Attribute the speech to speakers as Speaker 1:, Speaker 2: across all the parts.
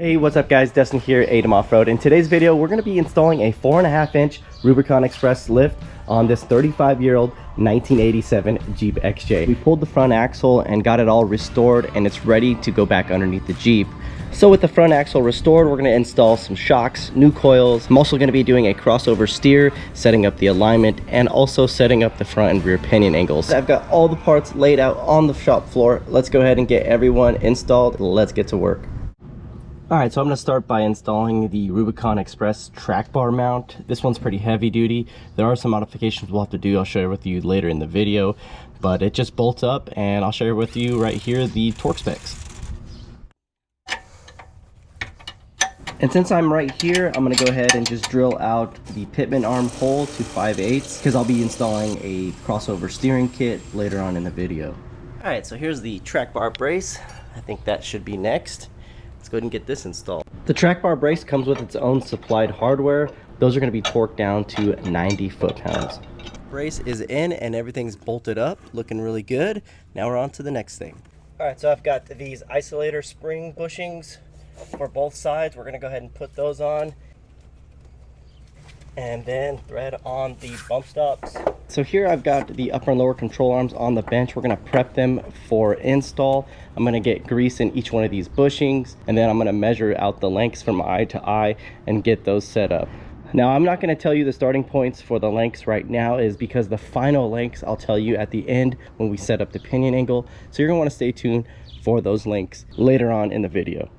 Speaker 1: Hey, what's up guys, Destin here, ATEM Off-Road. In today's video, we're going to be installing a 4.5-inch Rubicon Express lift on this 35-year-old 1987 Jeep XJ. We pulled the front axle and got it all restored, and it's ready to go back underneath the Jeep. So with the front axle restored, we're going to install some shocks, new coils. I'm also going to be doing a crossover steer, setting up the alignment, and also setting up the front and rear pinion angles. I've got all the parts laid out on the shop floor. Let's go ahead and get everyone installed. Let's get to work. Alright, so I'm going to start by installing the Rubicon Express track bar mount. This one's pretty heavy duty. There are some modifications we'll have to do. I'll share with you later in the video, but it just bolts up, and I'll share with you right here the torque specs. And since I'm right here, I'm going to go ahead and just drill out the pitman arm hole to 5/8 because I'll be installing a crossover steering kit later on in the video. Alright, so here's the track bar brace. I think that should be next. Let's go ahead and get this installed. The track bar brace comes with its own supplied hardware. Those are going to be torqued down to 90 foot-pounds. Brace is in and everything's bolted up, looking really good. Now we're on to the next thing. Alright, so I've got these isolator spring bushings for both sides. We're going to go ahead and put those on and then thread on the bump stops. So here I've got the upper and lower control arms on the bench. We're going to prep them for install. I'm going to get grease in each one of these bushings, and then I'm going to measure out the lengths from eye to eye and get those set up. Now I'm not going to tell you the starting points for the lengths right now, is because the final lengths I'll tell you at the end when we set up the pinion angle. So you're going to want to stay tuned for those lengths later on in the video.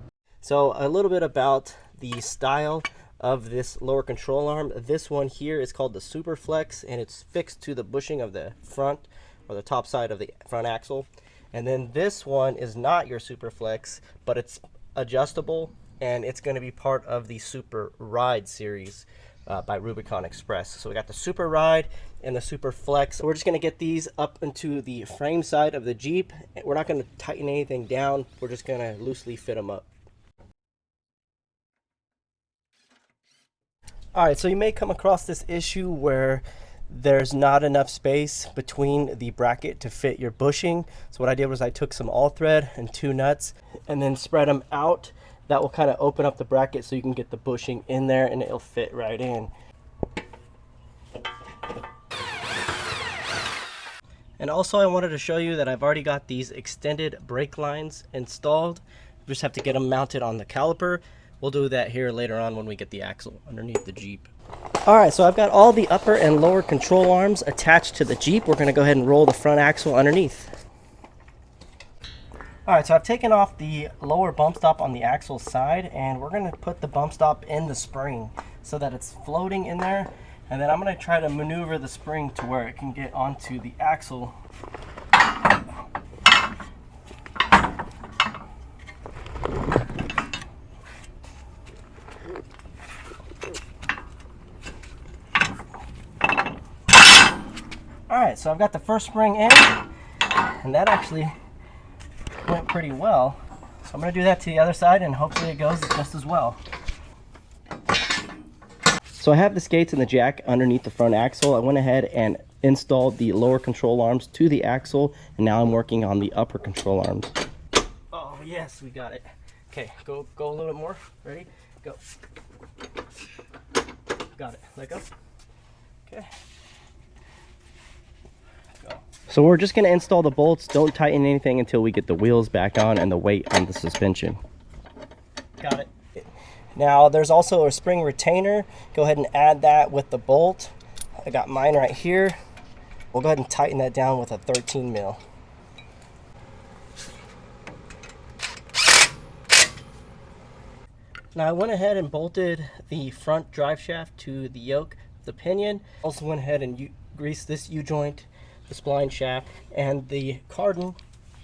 Speaker 1: So a little bit about the style of this lower control arm. This one here is called the Super Flex, and it's fixed to the bushing of the front or the top side of the front axle. And then this one is not your Super Flex, but it's adjustable, and it's going to be part of the Super Ride series by Rubicon Express. So we got the Super Ride and the Super Flex. So we're just going to get these up into the frame side of the Jeep. We're not going to tighten anything down. We're just going to loosely fit them up. Alright, so you may come across this issue where there's not enough space between the bracket to fit your bushing. So what I did was I took some all thread and 2 nuts and then spread them out. That will kind of open up the bracket so you can get the bushing in there and it'll fit right in. And also I wanted to show you that I've already got these extended brake lines installed. You just have to get them mounted on the caliper. We'll do that here later on when we get the axle underneath the Jeep. Alright, so I've got all the upper and lower control arms attached to the Jeep. We're going to go ahead and roll the front axle underneath. Alright, so I've taken off the lower bump stop on the axle side, and we're going to put the bump stop in the spring so that it's floating in there. And then I'm going to try to maneuver the spring to where it can get onto the axle. Alright, so I've got the first spring in, and that actually went pretty well. So I'm going to do that to the other side, and hopefully it goes just as well. So I have the skates and the jack underneath the front axle. I went ahead and installed the lower control arms to the axle, and now I'm working on the upper control arms. Oh yes, we got it. Okay, go a little bit more. Ready? Go. Got it. Let go. Okay. So we're just going to install the bolts. Don't tighten anything until we get the wheels back on and the weight on the suspension. Got it. Now there's also a spring retainer. Go ahead and add that with the bolt. I got mine right here. We'll go ahead and tighten that down with a 13 mil. Now I went ahead and bolted the front drive shaft to the yoke of the pinion. Also went ahead and greased this U-joint, the spline shaft, and the cardan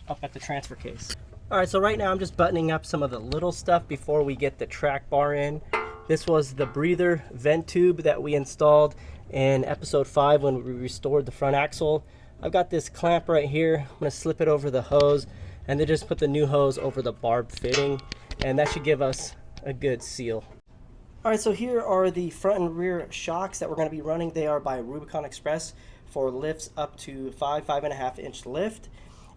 Speaker 1: up at the transfer case. Alright, so right now I'm just buttoning up some of the little stuff before we get the track bar in. This was the breather vent tube that we installed in episode 5 when we restored the front axle. I've got this clamp right here. I'm going to slip it over the hose and then just put the new hose over the barb fitting, and that should give us a good seal. Alright, so here are the front and rear shocks that we're going to be running. They are by Rubicon Express for lifts up to 5.5 inch lift,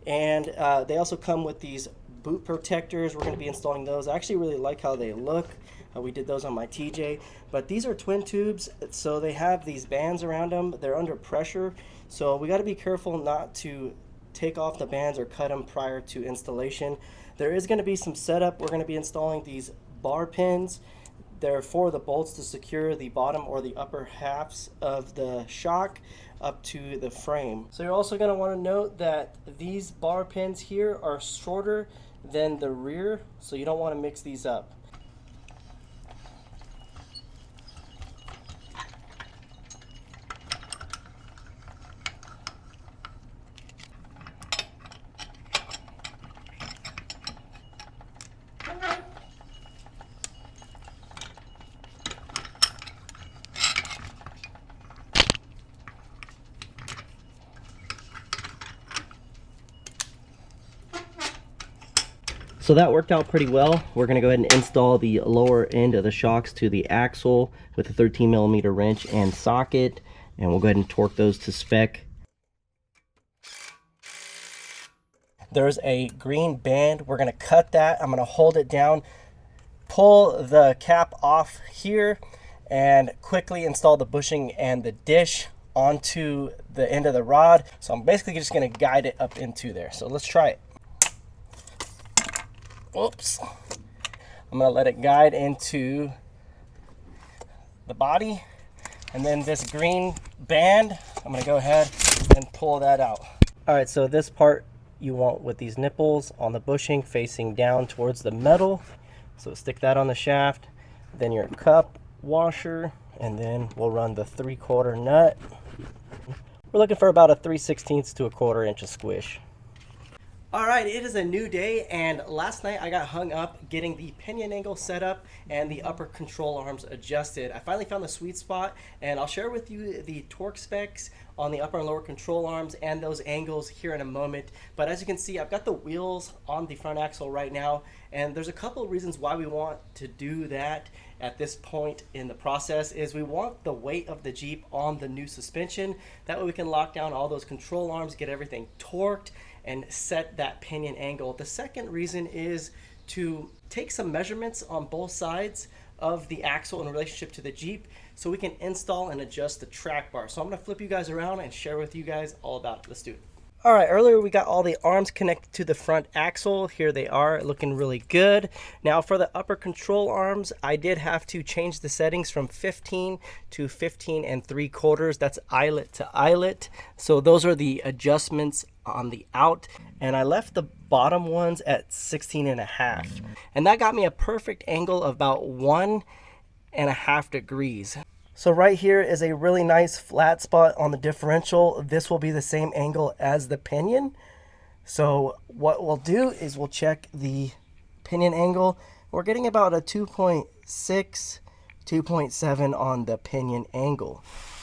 Speaker 1: and they also come with these boot protectors. We're going to be installing those. I actually really like how they look. We did those on my TJ, but these are twin tubes, so they have these bands around them. They're under pressure, so we got to be careful not to take off the bands or cut them prior to installation. There is going to be some setup. We're going to be installing these bar pins. They're for the bolts to secure the bottom or the upper halves of the shock up to the frame. So you're also going to want to note that these bar pins here are shorter than the rear, so you don't want to mix these up. So that worked out pretty well. We're going to go ahead and install the lower end of the shocks to the axle with a 13mm wrench and socket, and we'll go ahead and torque those to spec. There's a green band. We're going to cut that. I'm going to hold it down, pull the cap off here, and quickly install the bushing and the dish onto the end of the rod. So I'm basically just going to guide it up into there. So let's try it. Whoops. I'm going to let it guide into the body, and then this green band, I'm going to go ahead and pull that out. All right, so this part you want with these nipples on the bushing facing down towards the metal. So stick that on the shaft, then your cup washer, and then we'll run the 3/4 nut. We're looking for about a 3/16 to a 1/4 inch of squish. All right, it is a new day, and last night I got hung up getting the pinion angle set up and the upper control arms adjusted. I finally found the sweet spot, and I'll share with you the torque specs on the upper and lower control arms and those angles here in a moment. But as you can see, I've got the wheels on the front axle right now, and there's a couple of reasons why we want to do that at this point in the process. Is we want the weight of the Jeep on the new suspension. That way we can lock down all those control arms, get everything torqued, and set that pinion angle. The second reason is to take some measurements on both sides of the axle in relationship to the Jeep so we can install and adjust the track bar. So I'm going to flip you guys around and share with you guys all about it. Let's do it. All right, earlier we got all the arms connected to the front axle. Here they are, looking really good. Now for the upper control arms, I did have to change the settings from 15 to 15 3/4. That's eyelet to eyelet. So those are the adjustments on the out. And I left the bottom ones at 16.5. And that got me a perfect angle of about 1.5 degrees. So right here is a really nice flat spot on the differential. This will be the same angle as the pinion. So what we'll do is we'll check the pinion angle. We're getting about a 2.6, 2.7 on the pinion angle.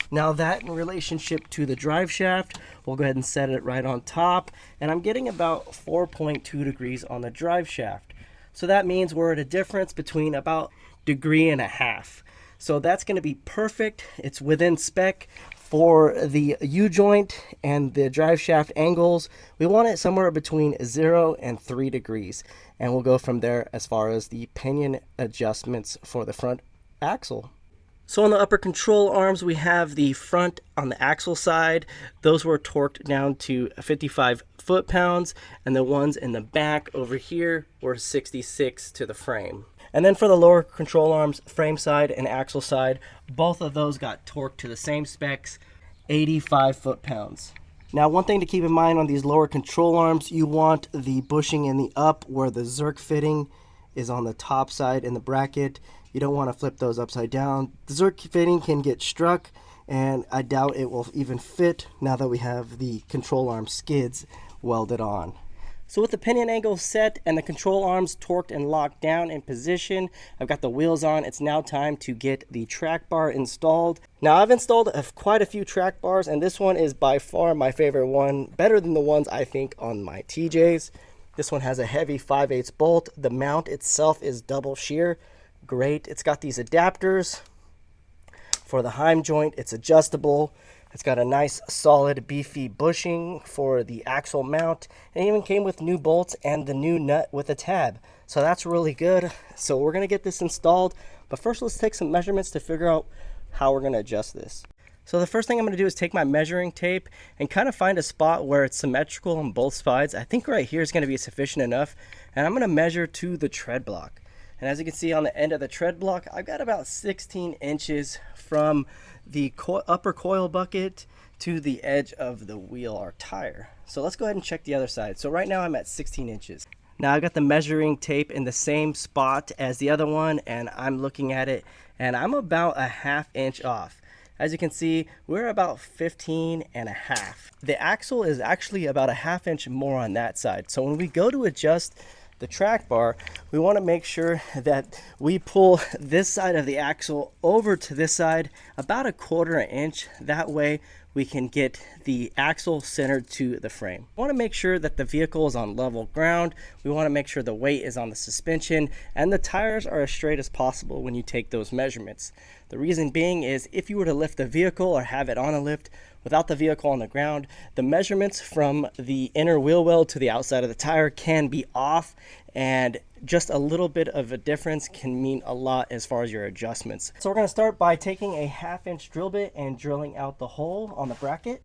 Speaker 1: Now that in relationship to the drive shaft, we'll go ahead and set it right on top. And I'm getting about 4.2 degrees on the drive shaft. So that means we're at a difference between about 1.5 degrees. So that's going to be perfect. It's within spec for the U-joint and the drive shaft angles. We want it somewhere between 0 and 3 degrees. And we'll go from there as far as the pinion adjustments for the front axle. So on the upper control arms, we have the front on the axle side. Those were torqued down to 55 foot-pounds. And the ones in the back over here were 66 to the frame. And then for the lower control arms, frame side and axle side, both of those got torqued to the same specs, 85 foot-pounds. Now, one thing to keep in mind on these lower control arms, you want the bushing in the up where the Zerk fitting is on the top side in the bracket. You don't want to flip those upside down. The Zerk fitting can get struck, and I doubt it will even fit now that we have the control arm skids welded on. So with the pinion angle set and the control arms torqued and locked down in position, I've got the wheels on. It's now time to get the track bar installed. Now I've installed quite a few track bars, and this one is by far my favorite one, better than the ones I think on my TJs. This one has a heavy 5/8 bolt. The mount itself is double shear. Great. It's got these adapters for the heim joint. It's adjustable. It's got a nice solid beefy bushing for the axle mount. It even came with new bolts and the new nut with a tab. So that's really good. So we're gonna get this installed, but first let's take some measurements to figure out how we're gonna adjust this. So the first thing I'm gonna do is take my measuring tape and kind of find a spot where it's symmetrical on both sides. I think right here is gonna be sufficient enough. And I'm gonna measure to the tread block. And as you can see on the end of the tread block, I've got about 16 inches from the upper coil bucket to the edge of the wheel or tire. So let's go ahead and check the other side. So right now I'm at 16 inches. Now I've got the measuring tape in the same spot as the other one, and I'm looking at it and I'm about a ½ inch off. As you can see, we're about 15.5. The axle is actually about a ½ inch more on that side. So when we go to adjust the track bar, we want to make sure that we pull this side of the axle over to this side about a ½ inch. That way we can get the axle centered to the frame. We want to make sure that the vehicle is on level ground. We want to make sure the weight is on the suspension and the tires are as straight as possible when you take those measurements. The reason being is if you were to lift the vehicle or have it on a lift without the vehicle on the ground, the measurements from the inner wheel well to the outside of the tire can be off, and just a little bit of a difference can mean a lot as far as your adjustments. So we're going to start by taking a ½ inch drill bit and drilling out the hole on the bracket.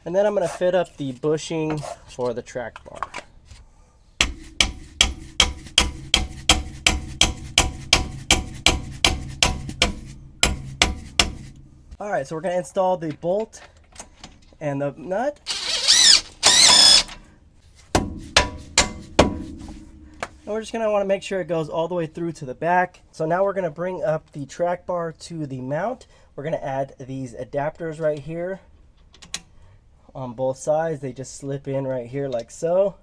Speaker 1: And then I'm going to fit up the bushing for the track bar. All right, so we're gonna install the bolt and the nut. And we're just gonna wanna make sure it goes all the way through to the back. So now we're gonna bring up the track bar to the mount. We're gonna add these adapters right here on both sides. They just slip in right here like so.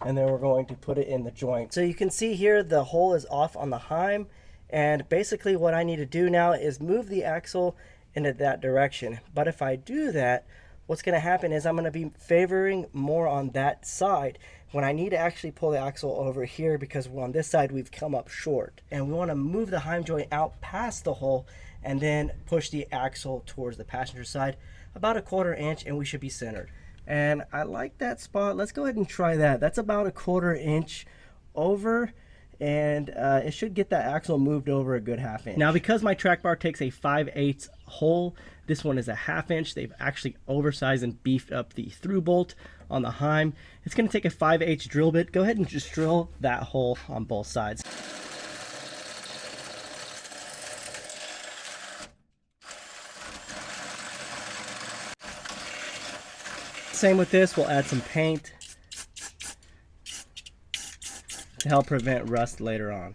Speaker 1: And then we're going to put it in the joint. So you can see here the hole is off on the heim. And basically what I need to do now is move the axle into that direction. But if I do that, what's going to happen is I'm going to be favoring more on that side when I need to actually pull the axle over here, because on this side we've come up short. And we want to move the heim joint out past the hole and then push the axle towards the passenger side about a ½ inch, and we should be centered. And I like that spot. Let's go ahead and try that. That's about a ½ inch over. And it should get that axle moved over a good ½ inch. Now, because my track bar takes a 5/8 hole, this one is a ½ inch. They've actually oversized and beefed up the through bolt on the heim. It's going to take a 5/8 drill bit. Go ahead and just drill that hole on both sides. Same with this, we'll add some paint to help prevent rust later on.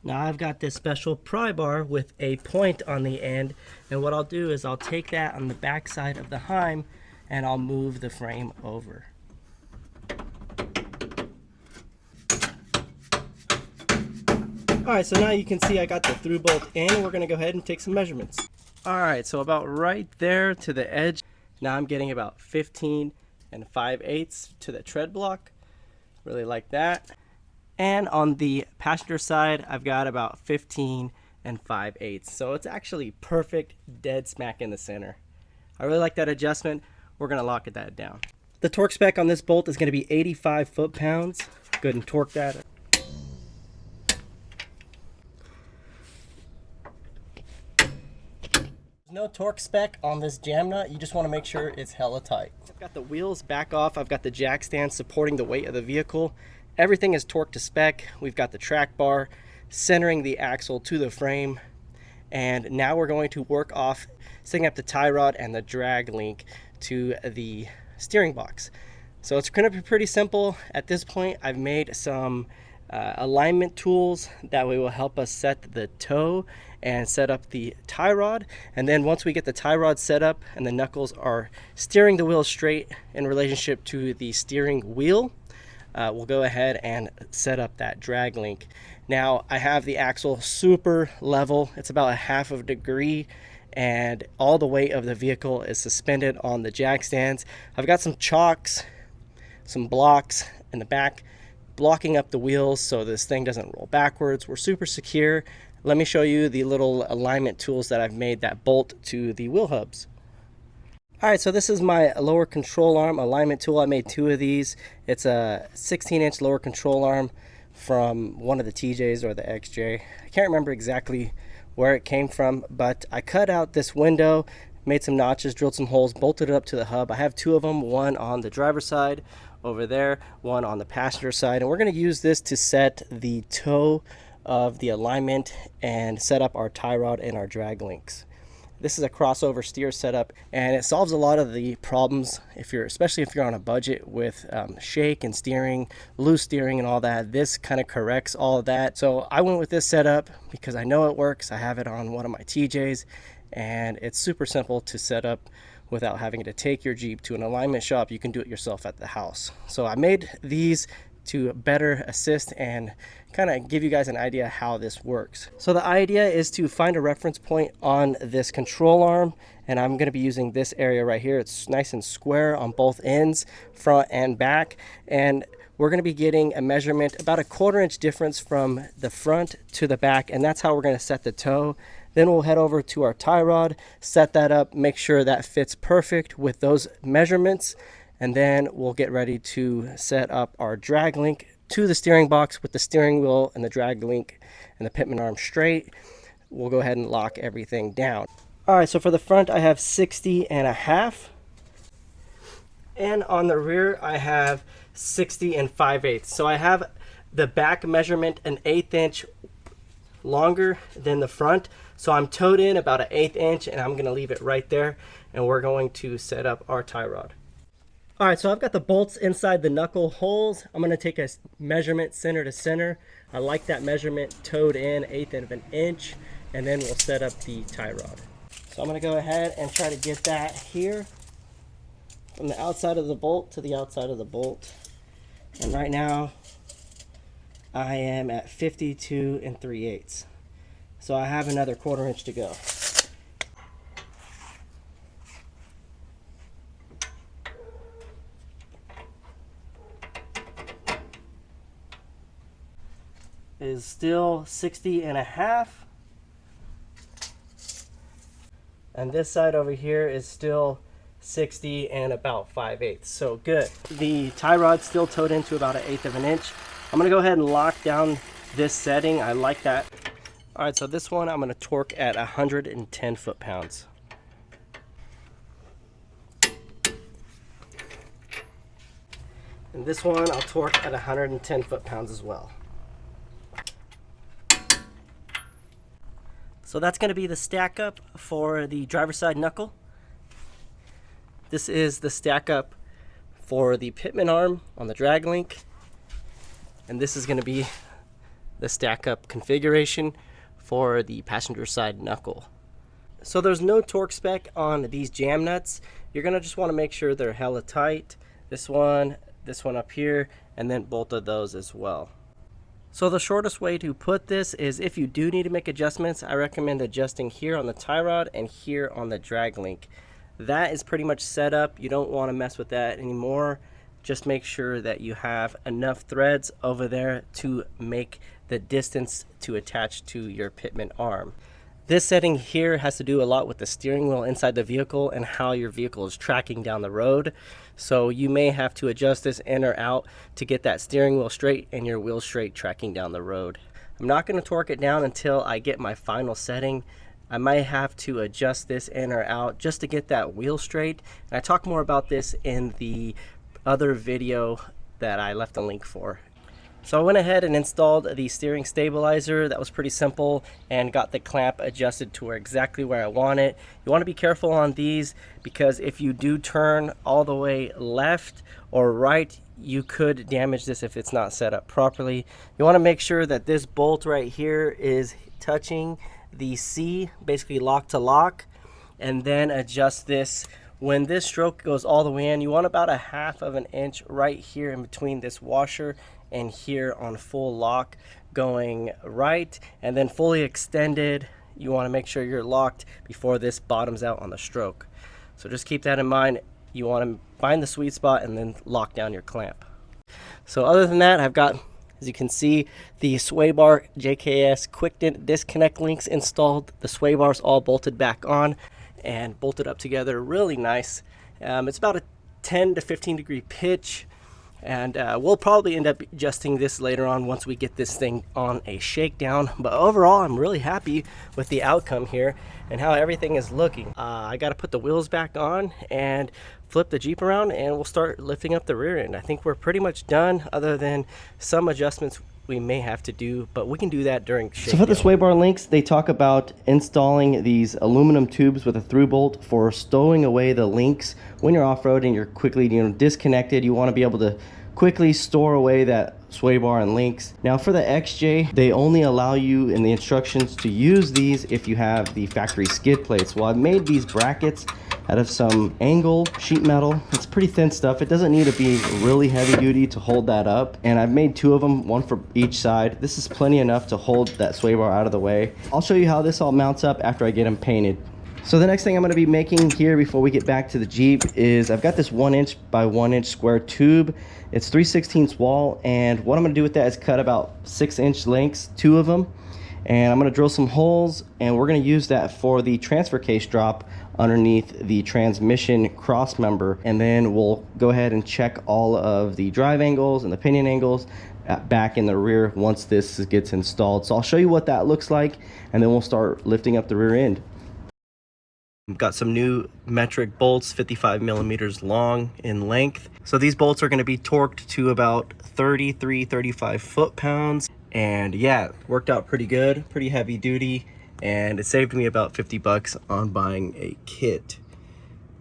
Speaker 1: Now I've got this special pry bar with a point on the end, and what I'll do is I'll take that on the back side of the heim and I'll move the frame over. Alright, so now you can see I got the through bolt in. We're going to go ahead and take some measurements. Alright, so about right there to the edge. Now I'm getting about 15 5/8 to the tread block. Really like that. And on the passenger side, I've got about 15 5/8. So it's actually perfect, dead smack in the center. I really like that adjustment. We're gonna lock that down. The torque spec on this bolt is gonna be 85 foot-pounds. Go ahead and torque that. There's no torque spec on this jam nut. You just wanna make sure it's hella tight. I've got the wheels back off. I've got the jack stand supporting the weight of the vehicle. Everything is torqued to spec. We've got the track bar centering the axle to the frame. And now we're going to work off setting up the tie rod and the drag link to the steering box. So it's going to be pretty simple. At this point, I've made some alignment tools that will help us set the toe and set up the tie rod. And then once we get the tie rod set up and the knuckles are steering the wheel straight in relationship to the steering wheel, we'll go ahead and set up that drag link. Now I have the axle super level. It's about a ½ degree, and all the weight of the vehicle is suspended on the jack stands. I've got some chocks, some blocks in the back blocking up the wheels so this thing doesn't roll backwards. We're super secure. Let me show you the little alignment tools that I've made that bolt to the wheel hubs. All right, so this is my lower control arm alignment tool. I made 2 of these. It's a 16-inch lower control arm from one of the TJs or the XJ. I can't remember exactly where it came from, but I cut out this window, made some notches, drilled some holes, bolted it up to the hub. I have 2 of them, one on the driver's side over there, one on the passenger side, and we're going to use this to set the toe of the alignment and set up our tie rod and our drag links. This is a crossover steer setup, and it solves a lot of the problems especially if you're on a budget with shake and steering, loose steering and all that. This kind of corrects all of that. So I went with this setup because I know it works. I have it on one of my TJs, and it's super simple to set up without having to take your Jeep to an alignment shop. You can do it yourself at the house. So I made these to better assist and kind of give you guys an idea how this works. So the idea is to find a reference point on this control arm, and I'm going to be using this area right here. It's nice and square on both ends, front and back, and we're going to be getting a measurement about a 1/4 inch difference from the front to the back, and that's how we're going to set the toe. Then we'll head over to our tie rod, set that up, make sure that fits perfect with those measurements, and then we'll get ready to set up our drag link to the steering box with the steering wheel and the drag link and the pitman arm straight. We'll go ahead and lock everything down. All right, so for the front I have 60.5, and on the rear I have 60 5/8. So I have the back measurement an 1/8 inch longer than the front, so I'm towed in about an 1/8 inch, and I'm going to leave it right there, and we're going to set up our tie rod. All right, so I've got the bolts inside the knuckle holes. I'm going to take a measurement center to center. I like that measurement towed in 1/8 of an inch, and then we'll set up the tie rod. So I'm going to go ahead and try to get that here from the outside of the bolt to the outside of the bolt. And right now I am at 52 3/8. So I have another 1/4 inch to go. Is still 60.5, and this side over here is still 60 and about 5/8. So good. The tie rod's still towed into about an 1/8 of an inch. I'm gonna go ahead and lock down this setting. I like that. All right, so this one I'm gonna torque at 110 foot-pounds. And this one I'll torque at 110 foot-pounds as well. So that's going to be the stack up for the driver's side knuckle. This is the stack up for the pitman arm on the drag link. And this is going to be the stack up configuration for the passenger side knuckle. So there's no torque spec on these jam nuts. You're going to just want to make sure they're hella tight. This one up here, and then both of those as well. So the shortest way to put this is, if you do need to make adjustments, I recommend adjusting here on the tie rod and here on the drag link. That is pretty much set up. You don't want to mess with that anymore. Just make sure that you have enough threads over there to make the distance to attach to your pitman arm. This setting here has to do a lot with the steering wheel inside the vehicle and how your vehicle is tracking down the road. So you may have to adjust this in or out to get that steering wheel straight and your wheel straight tracking down the road. I'm not going to torque it down until I get my final setting. I might have to adjust this in or out just to get that wheel straight. And I talk more about this in the other video that I left a link for. So I went ahead and installed the steering stabilizer. That was pretty simple, and got the clamp adjusted to exactly where I want it. You want to be careful on these, because if you do turn all the way left or right, you could damage this if it's not set up properly. You want to make sure that this bolt right here is touching the C, basically lock to lock, and then adjust this. When this stroke goes all the way in, you want about 1/2 of an inch right here in between this washer and here on full lock going right, and then fully extended. You want to make sure you're locked before this bottoms out on the stroke. So just keep that in mind. You want to find the sweet spot and then lock down your clamp. So other than that, I've got As you can see, the sway bar JKS quick disconnect links installed. The sway bars all bolted back on and bolted up together really nice. It's about a 10 to 15 degree pitch, and we'll probably end up adjusting this later on once we get this thing on a shakedown. But overall, I'm really happy with the outcome here and how everything is looking. I got to put the wheels back on and flip the Jeep around, and we'll start lifting up the rear end. I think we're pretty much done, other than some adjustments we may have to do, but we can do that during shakedown. So for the sway bar links, they talk about installing these aluminum tubes with a through bolt for stowing away the links when you're off-roading. You're quickly, disconnected. You want to be able to quickly store away that sway bar and links. Now for the XJ, they only allow you in the instructions to use these if you have the factory skid plates. Well, I've made these brackets out of some angle sheet metal. It's pretty thin stuff. It doesn't need to be really heavy duty to hold that up. And I've made 2 of them, one for each side. This is plenty enough to hold that sway bar out of the way. I'll show you how this all mounts up after I get them painted. So the next thing I'm going to be making here before we get back to the Jeep is I've got this 1 inch by 1 inch square tube. It's 3/16 wall, and what I'm going to do with that is cut about 6-inch lengths, 2 of them, and I'm going to drill some holes, and we're going to use that for the transfer case drop underneath the transmission cross member. And then we'll go ahead and check all of the drive angles and the pinion angles back in the rear once this gets installed. So I'll show you what that looks like, and then we'll start lifting up the rear end. I've got some new metric bolts, 55 millimeters long in length. So these bolts are going to be torqued to about 35 foot-pounds. And yeah, worked out pretty good, pretty heavy duty. And it saved me about 50 bucks on buying a kit.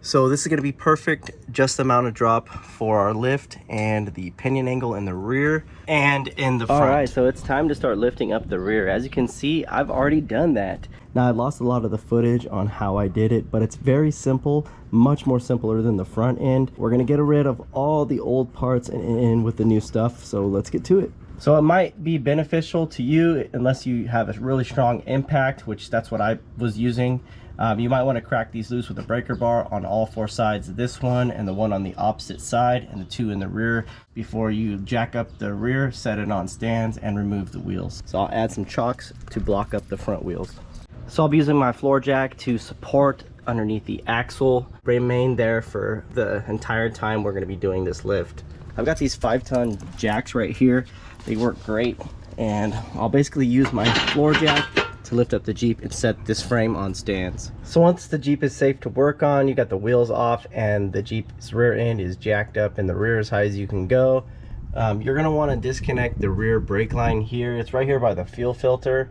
Speaker 1: So this is going to be perfect, just the amount of drop for our lift and the pinion angle in the rear and in the front. All right, so it's time to start lifting up the rear. As you can see, I've already done that. Now, I lost a lot of the footage on how I did it, but it's very simple, much more simpler than the front end. We're going to get rid of all the old parts and in with the new stuff, so let's get to it. So it might be beneficial to you unless you have a really strong impact, which that's what I was using. You might want to crack these loose with a breaker bar on all 4 sides of this one and the one on the opposite side and the 2 in the rear before you jack up the rear, set it on stands, and remove the wheels. So I'll add some chocks to block up the front wheels. So I'll be using my floor jack to support underneath the axle. Remain there for the entire time we're going to be doing this lift. I've got these 5-ton jacks right here. They work great, and I'll basically use my floor jack to lift up the Jeep and set this frame on stands. So once the Jeep is safe to work on, you got the wheels off and the Jeep's rear end is jacked up and the rear as high as you can go, you're going to want to disconnect the rear brake line here. It's right here by the fuel filter.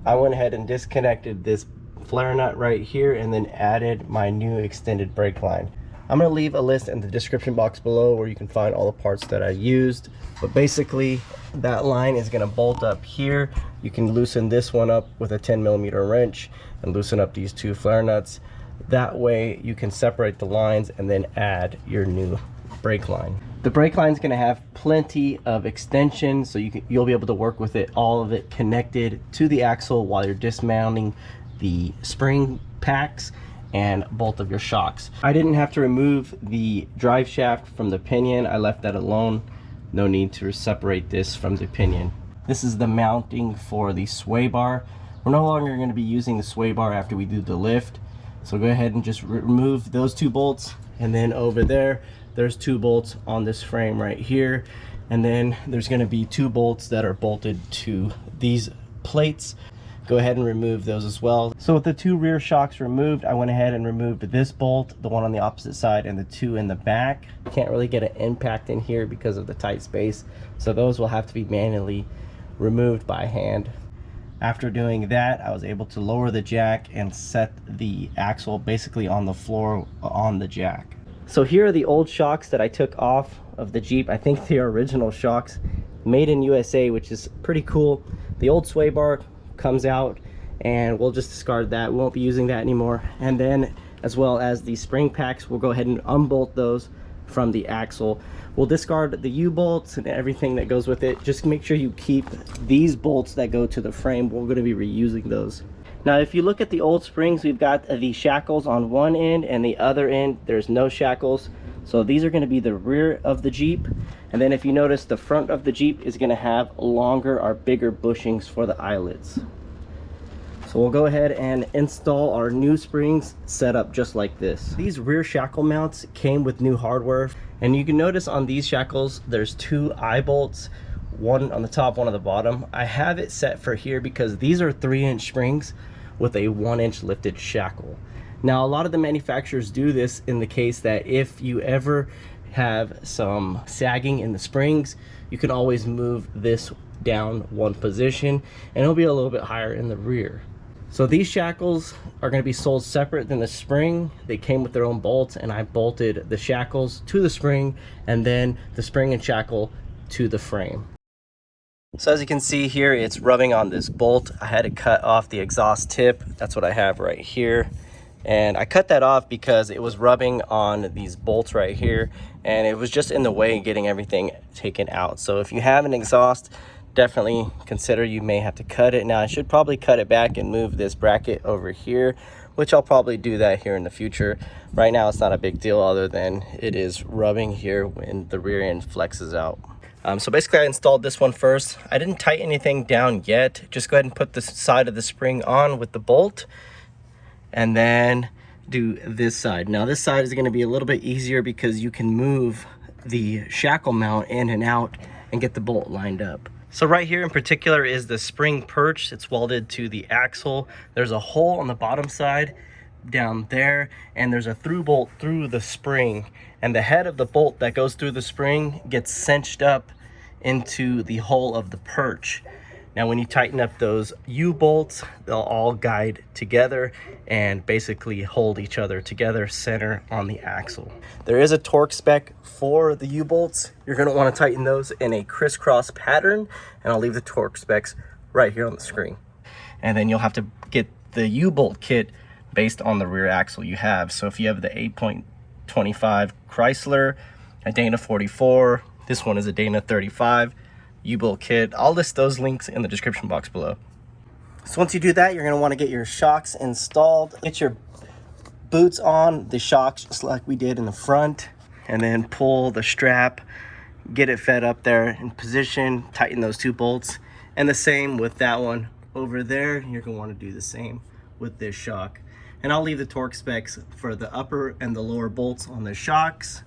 Speaker 1: I went ahead and disconnected this flare nut right here and then added my new extended brake line. I'm going to leave a list in the description box below where you can find all the parts that I used. But basically, that line is going to bolt up here. You can loosen this one up with a 10mm wrench and loosen up these 2 flare nuts. That way you can separate the lines and then add your new brake line. The brake line is going to have plenty of extension, so you'll be able to work with it, all of it connected to the axle while you're dismounting the spring packs and both of your shocks. I didn't have to remove the drive shaft from the pinion. I left that alone. No need to separate this from the pinion. This is the mounting for the sway bar. We're no longer going to be using the sway bar after we do the lift. So go ahead and just remove those 2 bolts. And then over there's 2 bolts on this frame right here. And then there's going to be 2 bolts that are bolted to these plates. Go ahead and remove those as well. So with the 2 rear shocks removed, I went ahead and removed this bolt, the one on the opposite side, and the 2 in the back. Can't really get an impact in here because of the tight space, so those will have to be manually removed by hand. After doing that, I was able to lower the jack and set the axle basically on the floor on the jack. So here are the old shocks that I took off of the Jeep. I think they are original shocks, made in USA, which is pretty cool. The old sway bar comes out and we'll just discard that. We won't be using that anymore. And then as well as the spring packs, we'll go ahead and unbolt those from the axle. We'll discard the U-bolts and everything that goes with it. Just make sure you keep these bolts that go to the frame. We're going to be reusing those. Now if you look at the old springs, we've got the shackles on one end, and the other end there's no shackles. So these are going to be the rear of the Jeep, and then if you notice, the front of the Jeep is going to have longer or bigger bushings for the eyelets. So we'll go ahead and install our new springs set up just like this. These rear shackle mounts came with new hardware, and you can notice on these shackles there's two eye bolts, one on the top, one on the bottom. I have it set for here because these are 3-inch springs with a 1-inch lifted shackle. Now a lot of the manufacturers do this in the case that if you ever have some sagging in the springs, you can always move this down one position and it'll be a little bit higher in the rear. So these shackles are going to be sold separate than the spring. They came with their own bolts, and I bolted the shackles to the spring and then the spring and shackle to the frame. So as you can see here, it's rubbing on this bolt. I had to cut off the exhaust tip. That's what I have right here. And I cut that off because it was rubbing on these bolts right here, and it was just in the way getting everything taken out. So if you have an exhaust, definitely consider you may have to cut it. Now I should probably cut it back and move this bracket over here, which I'll probably do that here in the future. Right now it's not a big deal, other than it is rubbing here when the rear end flexes out. So basically I installed this one first. I didn't tighten anything down yet. Just go ahead and put the side of the spring on with the bolt, and then do this side. Now this side is going to be a little bit easier because you can move the shackle mount in and out and get the bolt lined up. So right here in particular is the spring perch. It's welded to the axle. There's a hole on the bottom side down there, and there's a through bolt through the spring, and the head of the bolt that goes through the spring gets cinched up into the hole of the perch. Now when you tighten up those U-bolts, they'll all guide together and basically hold each other together center on the axle. There is a torque spec for the U-bolts. You're going to want to tighten those in a crisscross pattern, and I'll leave the torque specs right here on the screen. And then you'll have to get the U-bolt kit based on the rear axle you have. So if you have the 8.25 Chrysler, a Dana 44, this one is a Dana 35, U-bolt kit. I'll list those links in the description box below. So once you do that, you're going to want to get your shocks installed. Get your boots on the shocks just like we did in the front, and then pull the strap, get it fed up there in position, tighten those two bolts, and the same with that one over there. You're going to want to do the same with this shock. And I'll leave the torque specs for the upper and the lower bolts on the shocks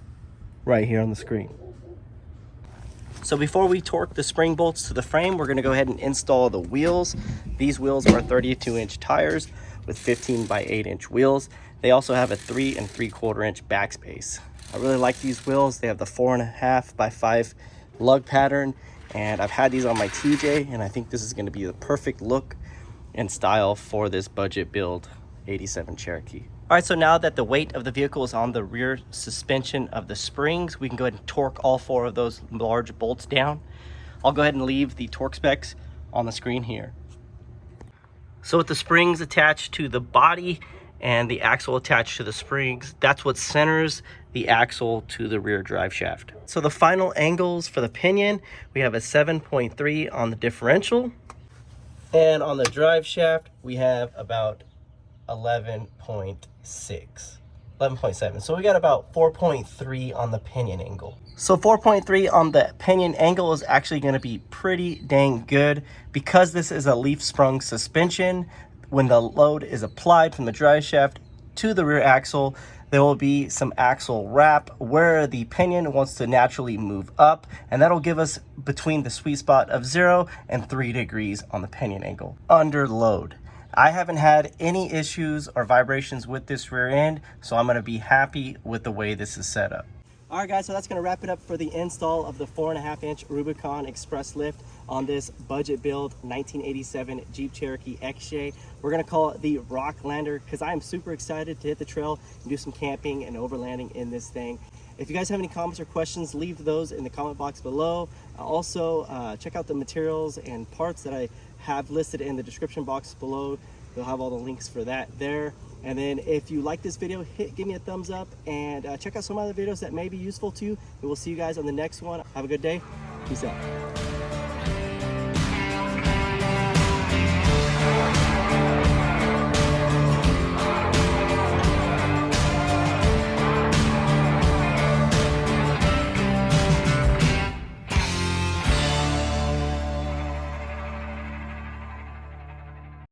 Speaker 1: right here on the screen. So before we torque the spring bolts to the frame, we're going to go ahead and install the wheels. These wheels are 32-inch tires with 15 by 8-inch wheels. They also have a 3 3/4-inch backspace. I really like these wheels. They have the 4.5 by 5 lug pattern, and I've had these on my TJ, and I think this is going to be the perfect look and style for this budget build 87 Cherokee. All right, so now that the weight of the vehicle is on the rear suspension of the springs, we can go ahead and torque all 4 of those large bolts down. I'll go ahead and leave the torque specs on the screen here. So with the springs attached to the body and the axle attached to the springs, that's what centers the axle to the rear drive shaft. So the final angles for the pinion, we have a 7.3 on the differential, and on the drive shaft we have about 11.7. So we got about 4.3 on the pinion angle. So 4.3 on the pinion angle is actually going to be pretty dang good because this is a leaf sprung suspension. When the load is applied from the drive shaft to the rear axle, there will be some axle wrap where the pinion wants to naturally move up, and that'll give us between the sweet spot of 0 and 3 degrees on the pinion angle under load. I haven't had any issues or vibrations with this rear end, so I'm going to be happy with the way this is set up. All right guys, so that's going to wrap it up for the install of the 4.5-inch Rubicon Express Lift on this budget build 1987 Jeep Cherokee XJ. We're going to call it the Rocklander because I am super excited to hit the trail and do some camping and overlanding in this thing. If you guys have any comments or questions, leave those in the comment box below. Also, check out the materials and parts that I have listed in the description box below. You'll have all the links for that there. And then if you like this video, give me a thumbs up, and check out some other videos that may be useful to you. And we'll see you guys on the next one. Have a good day. Peace out.